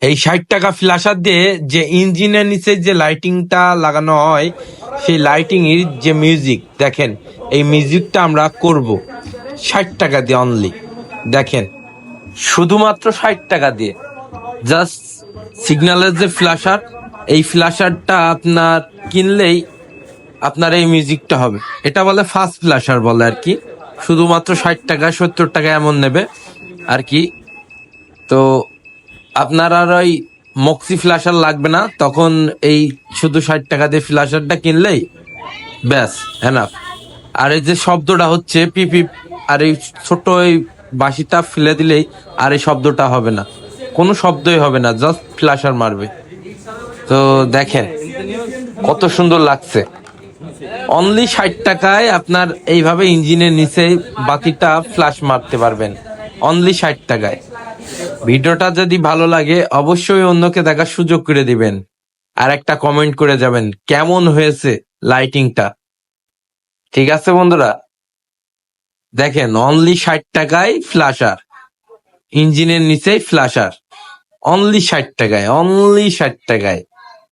এই 60 টাকা ফ্ল্যাশার দিয়ে যে ইঞ্জিনের নিচে যে লাইটিংটা লাগানো হয়, সেই লাইটিং এর যে মিউজিক দেখেন, এই মিউজিকটা আমরা করব 60 টাকা দিয়ে অনলি। দেখেন, শুধুমাত্র 60 টাকা দিয়ে জাস্ট সিগন্যালের যে ফ্ল্যাশার, এই ফ্ল্যাশারটা আপনার কিনলেই আপনার এই মিউজিকটা হবে। এটা বলে ফাস্ট ফ্ল্যাশার বলে আর কি। শুধুমাত্র 60 টাকা 70 টাকা এমন নেবে আর কি। তো আপনার আর ওই মক্সি ফ্ল্যাশার লাগবে না তখন। এই শুধু 60 টাকা দিয়ে ফ্ল্যাশারটা কিনলেই ব্যাস এনাফ। আর এই যে শব্দটা হচ্ছে পিপি, আর এই ছোট এই বাঁশিটা ফেলে দিলেই আর এই শব্দটা হবে না, কোনো শব্দই হবে না, জাস্ট ফ্ল্যাশার মারবে। তো দেখেন কত সুন্দর লাগছে। অনলি 60 টাকায় আপনার এইভাবে ইঞ্জিনের নিচে বাতিটা ফ্ল্যাশ মারতে পারবেন, অনলি 60 টাকায়। ভিডিওটা যদি ভালো লাগে অবশ্যই অন্যকে দেখার সুযোগ করে দিবেন, আর একটা কমেন্ট করে যাবেন কেমন হয়েছে লাইটিংটা। ঠিক আছে বন্ধুরা, দেখেন অনলি 60 টাকায় ফ্ল্যাশার, ইঞ্জিনের নিচেই ফ্ল্যাশার, অনলি 60 টাকায়, অনলি 60 টাকায়।